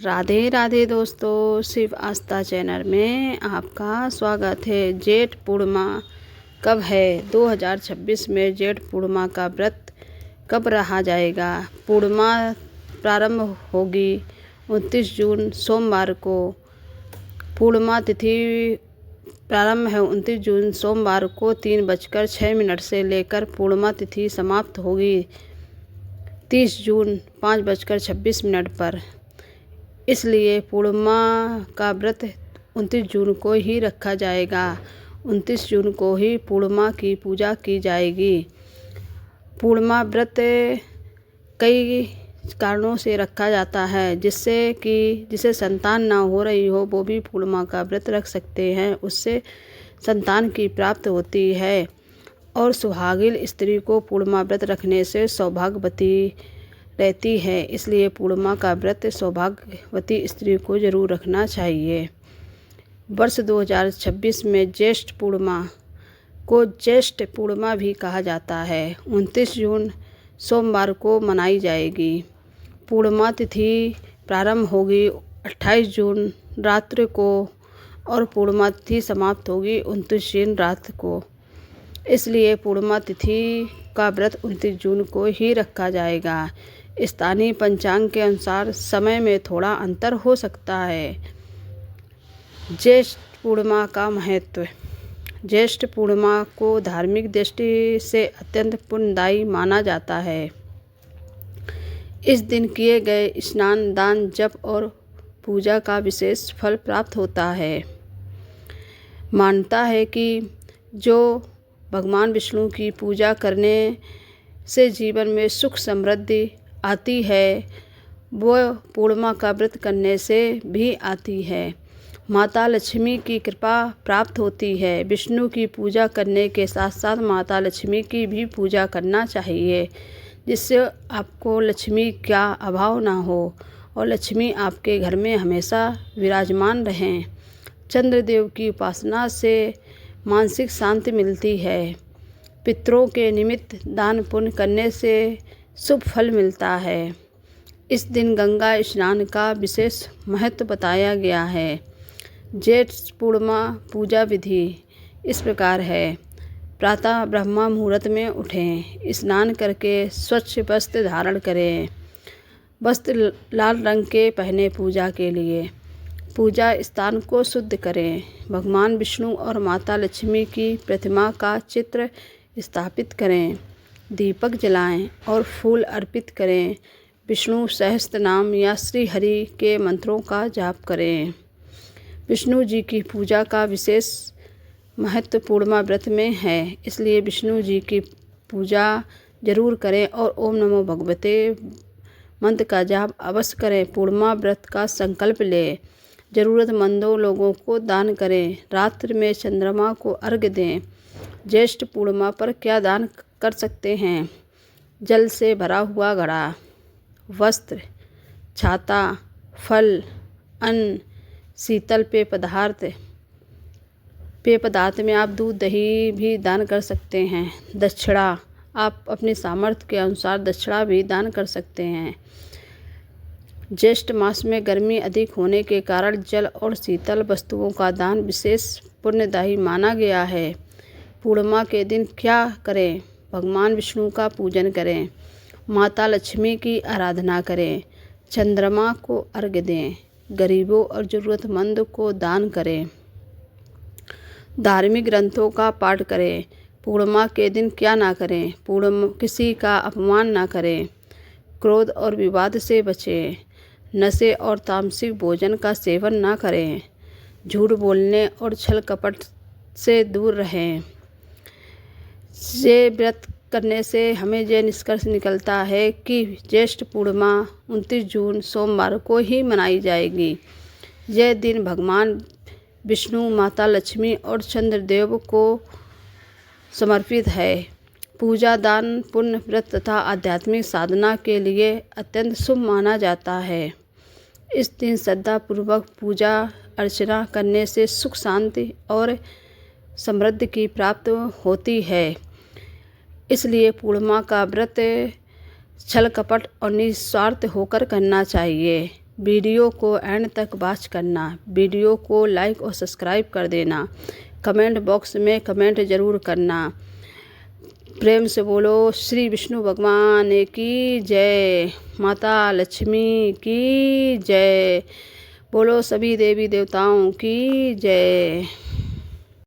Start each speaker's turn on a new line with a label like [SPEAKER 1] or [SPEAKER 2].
[SPEAKER 1] राधे राधे दोस्तों, शिव आस्था चैनल में आपका स्वागत है। जेठ पूर्णिमा कब है? 2026 में जेठ पूर्णिमा का व्रत कब रहा जाएगा? पूर्णिमा प्रारंभ होगी 29 जून सोमवार को। पूर्णिमा तिथि प्रारंभ है 29 जून सोमवार को 3:06 से लेकर पूर्णिमा तिथि समाप्त होगी 30 जून 5:26 पर। इसलिए पूर्णिमा का व्रत 29 जून को ही रखा जाएगा। 29 जून को ही पूर्णिमा की पूजा की जाएगी। पूर्णिमा व्रत कई कारणों से रखा जाता है, जिसे संतान ना हो रही हो वो भी पूर्णिमा का व्रत रख सकते हैं। उससे संतान की प्राप्ति होती है और सुहागिन स्त्री को पूर्णिमा व्रत रखने से सौभाग्यवती रहती है। इसलिए पूर्णिमा का व्रत सौभाग्यवती स्त्री को जरूर रखना चाहिए। वर्ष 2026 में ज्येष्ठ पूर्णिमा को ज्येष्ठ पूर्णिमा भी कहा जाता है। 29 जून सोमवार को मनाई जाएगी। पूर्णिमा तिथि प्रारंभ होगी 28 जून रात्रि को और पूर्णिमा तिथि समाप्त होगी 29 जून रात को। इसलिए पूर्णिमा तिथि का व्रत 29 जून को ही रखा जाएगा। स्थानीय पंचांग के अनुसार समय में थोड़ा अंतर हो सकता है। ज्येष्ठ पूर्णिमा का महत्व। ज्येष्ठ पूर्णिमा को धार्मिक दृष्टि से अत्यंत पुण्यदायी माना जाता है। इस दिन किए गए स्नान, दान, जप और पूजा का विशेष फल प्राप्त होता है। मान्यता है कि जो भगवान विष्णु की पूजा करने से जीवन में सुख समृद्धि आती है, वह पूर्णिमा का व्रत करने से भी आती है। माता लक्ष्मी की कृपा प्राप्त होती है। विष्णु की पूजा करने के साथ साथ माता लक्ष्मी की भी पूजा करना चाहिए, जिससे आपको लक्ष्मी का अभाव ना हो और लक्ष्मी आपके घर में हमेशा विराजमान रहें। चंद्रदेव की उपासना से मानसिक शांति मिलती है। पितरों के निमित्त दान पुण्य करने से शुभ फल मिलता है। इस दिन गंगा स्नान का विशेष महत्व बताया गया है। जेठ पूर्णिमा पूजा विधि इस प्रकार है। प्रातः ब्रह्म मुहूर्त में उठें, स्नान करके स्वच्छ वस्त्र धारण करें। वस्त्र लाल रंग के पहने पूजा के लिए। पूजा स्थान को शुद्ध करें। भगवान विष्णु और माता लक्ष्मी की प्रतिमा का चित्र स्थापित करें। दीपक जलाएं और फूल अर्पित करें। विष्णु सहस्त्र नाम या श्री हरि के मंत्रों का जाप करें। विष्णु जी की पूजा का विशेष महत्व पूर्णिमा व्रत में है, इसलिए विष्णु जी की पूजा जरूर करें और ओम नमो भगवते मंत्र का जाप अवश्य करें। पूर्णिमा व्रत का संकल्प लें। ज़रूरतमंदों लोगों को दान करें। रात्रि में चंद्रमा को अर्घ्य दें। ज्येष्ठ पूर्णिमा पर क्या दान कर सकते हैं? जल से भरा हुआ घड़ा, वस्त्र, छाता, फल, अन्न, शीतल पेय पदार्थ में आप दूध दही भी दान कर सकते हैं। दक्षिणा, आप अपने सामर्थ्य के अनुसार दक्षिणा भी दान कर सकते हैं। ज्येष्ठ मास में गर्मी अधिक होने के कारण जल और शीतल वस्तुओं का दान विशेष पुण्यदायी माना गया है। पूर्णिमा के दिन क्या करें? भगवान विष्णु का पूजन करें। माता लक्ष्मी की आराधना करें। चंद्रमा को अर्घ्य दें। गरीबों और ज़रूरतमंद को दान करें। धार्मिक ग्रंथों का पाठ करें। पूर्णिमा के दिन क्या ना करें? किसी का अपमान ना करें। क्रोध और विवाद से बचें। नशे और तामसिक भोजन का सेवन ना करें। झूठ बोलने और छल कपट से दूर रहें। ये व्रत करने से हमें यह निष्कर्ष निकलता है कि ज्येष्ठ पूर्णिमा 29 जून सोमवार को ही मनाई जाएगी। यह दिन भगवान विष्णु, माता लक्ष्मी और चंद्रदेव को समर्पित है। पूजा, दान, पुण्य, व्रत तथा आध्यात्मिक साधना के लिए अत्यंत शुभ माना जाता है। इस दिन श्रद्धापूर्वक पूजा अर्चना करने से सुख, शांति और समृद्धि की प्राप्ति होती है। इसलिए पूर्णिमा का व्रत छल कपट और निस्वार्थ होकर करना चाहिए। वीडियो को एंड तक वॉच करना। वीडियो को लाइक और सब्सक्राइब कर देना। कमेंट बॉक्स में कमेंट ज़रूर करना। प्रेम से बोलो श्री विष्णु भगवान की जय, माता लक्ष्मी की जय, बोलो सभी देवी देवताओं की जय।